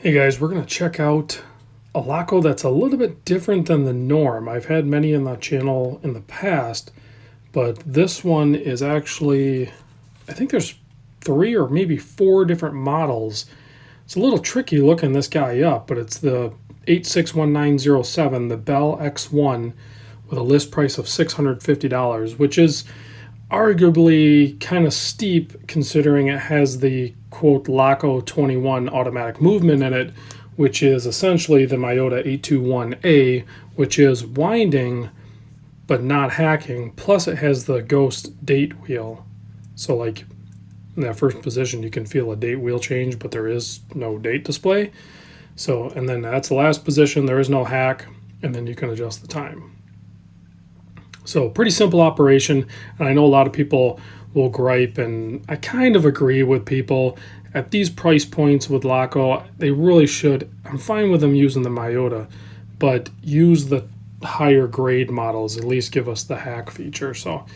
Hey guys, we're going to check out a Laco that's a little bit different than the norm. I've had many in the channel in the past, but this one is actually, I think there's 3 or maybe 4 different models. It's a little tricky looking this guy up, but it's the 861907, the Bell X-1 with a list price of $650, which is arguably kind of steep considering it has the quote Laco 21 automatic movement in it, which is essentially the Miyota 821A, which is winding but not hacking. Plus it has the ghost date wheel. So like in that first position you can feel a date wheel change, but there is no date display. So, and then that's the last position, there is no hack, and then you can adjust the time. So pretty simple operation, and I know a lot of people will gripe, and I kind of agree with people. At these price points with Laco, they really should, I'm fine with them using the Miyota, but use the higher grade models, at least give us the hack feature. So,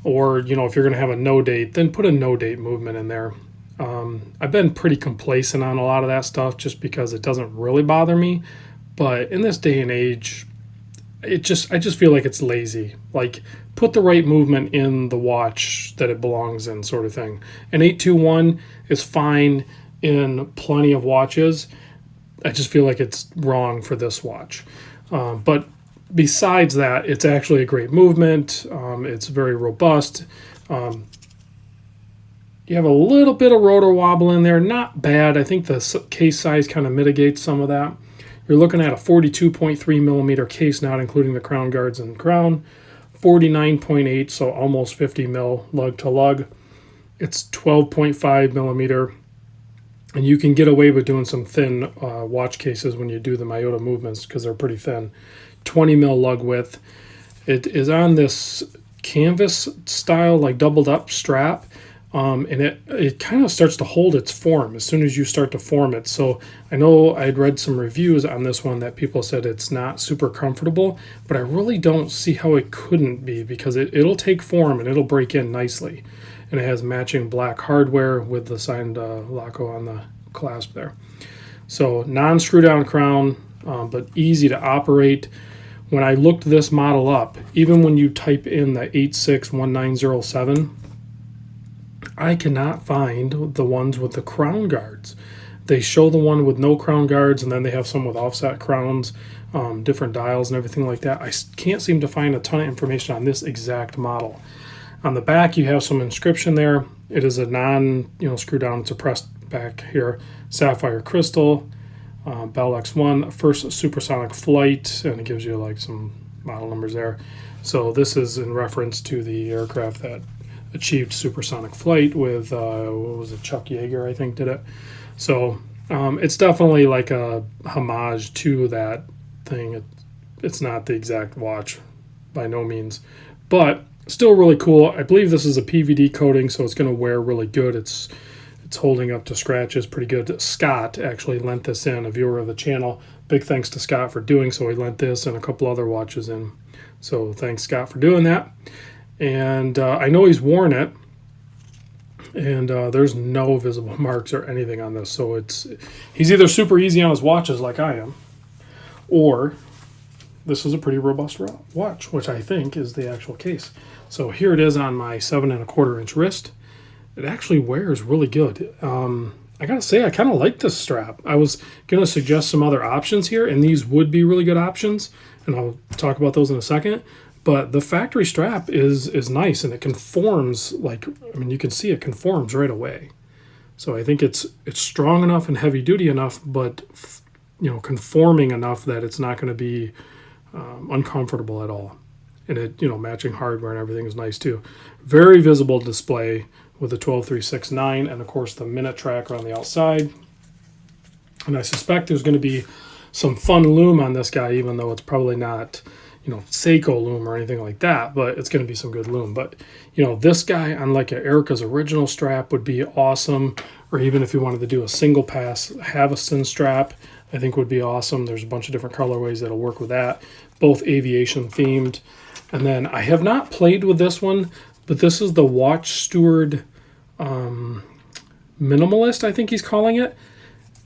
or, you know, if you're going to have a no date, then put a no date movement in there. I've been pretty complacent on a lot of that stuff just because it doesn't really bother me, but in this day and age, I just feel like it's lazy. Like, put the right movement in the watch that it belongs in, sort of thing. An 821 is fine in plenty of watches. I just feel like it's wrong for this watch. But besides that, it's actually a great movement. It's very robust. You have a little bit of rotor wobble in there. Not bad. I think the case size kind of mitigates some of that. You're looking at a 42.3 millimeter case, not including the crown guards and crown. 49.8, so almost 50 mil lug to lug. It's 12.5 millimeter, and you can get away with doing some thin watch cases when you do the Miyota movements because they're pretty thin. 20 mil lug width. It is on this canvas style, like doubled up strap. And it kind of starts to hold its form as soon as you start to form it. So I know I'd read some reviews on this one that people said it's not super comfortable, but I really don't see how it couldn't be because it'll take form and it'll break in nicely. And it has matching black hardware with the signed Laco on the clasp there. So non-screw down crown, but easy to operate. When I looked this model up, even when you type in the 861907, I cannot find the ones with the crown guards. They show the one with no crown guards, and then they have some with offset crowns, different dials and everything like that. I can't seem to find a ton of information on this exact model. On the back, you have some inscription there. It is a screw down, it's a pressed back here. Sapphire crystal, Bell X1, first supersonic flight, and it gives you like some model numbers there. So this is in reference to the aircraft that achieved supersonic flight with what was it, Chuck Yeager, I think, did it. So it's definitely like a homage to that thing. It's not the exact watch by no means, but still really cool. I believe this is a PVD coating, so it's going to wear really good. It's holding up to scratches pretty good. Scott actually lent this in, a viewer of the channel. Big thanks to Scott for doing so. He lent this and a couple other watches in, so thanks Scott for doing that. And I know he's worn it, and there's no visible marks or anything on this. So he's either super easy on his watches like I am, or this is a pretty robust watch, which I think is the actual case. So here it is on my 7¼ inch wrist. It actually wears really good. I gotta say, I kind of like this strap. I was gonna suggest some other options here, and these would be really good options, and I'll talk about those in a second. But the factory strap is nice, and it conforms, like, I mean, you can see it conforms right away. So I think it's strong enough and heavy duty enough, but conforming enough that it's not going to be uncomfortable at all. And it, matching hardware and everything is nice too. Very visible display with the 12369, and of course the minute tracker on the outside. And I suspect there's going to be some fun lume on this guy, even though it's probably not Seiko lume or anything like that, but it's going to be some good lume. But this guy on like Erica's original strap would be awesome, or even if you wanted to do a single pass Havaston strap, I think would be awesome. There's a bunch of different colorways that'll work with that, both aviation themed. And then I have not played with this one, but this is the Watch Steward Minimalist, I think he's calling it.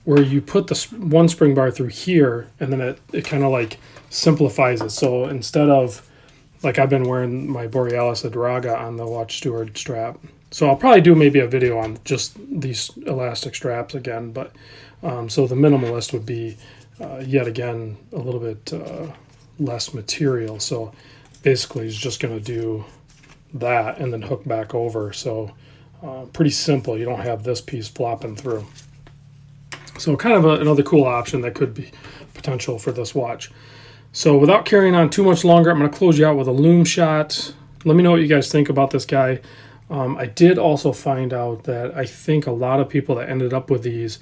where you put the one spring bar through here, and then it kind of like simplifies it. So instead of, like, I've been wearing my Borealis Adraga on the Watch Steward strap. So I'll probably do maybe a video on just these elastic straps again. But so the minimalist would be, yet again, a little bit less material. So basically he's just going to do that and then hook back over. So pretty simple. You don't have this piece flopping through. So kind of another cool option that could be potential for this watch. So without carrying on too much longer, I'm going to close you out with a lume shot. Let me know what you guys think about this guy. I did also find out that I think a lot of people that ended up with these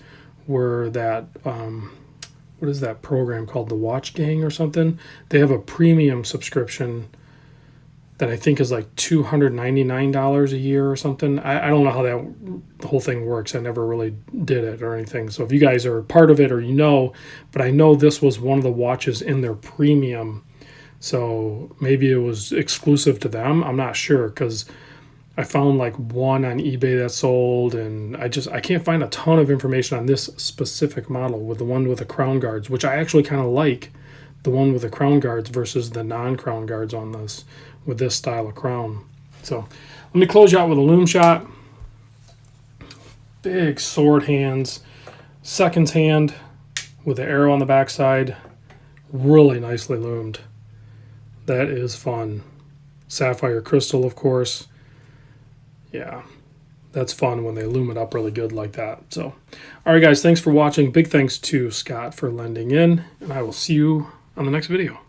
were that, what is that program called? The Watch Gang or something? They have a premium subscription that I think is like $299 a year or something. I don't know how the whole thing works. I never really did it or anything. So if you guys are part of it or you know, but I know this was one of the watches in their premium. So maybe it was exclusive to them. I'm not sure, because I found like one on eBay that sold, and I can't find a ton of information on this specific model with the one with the crown guards, which I actually kind of like the one with the crown guards versus the non-crown guards on this, with this style of crown. So let me close you out with a lume shot. Big sword hands, seconds hand with the arrow on the backside, really nicely lumed. That is fun. Sapphire crystal, of course. Yeah, that's fun when they lume it up really good like that. So, all right, guys, thanks for watching. Big thanks to Scott for lending in, and I will see you on the next video.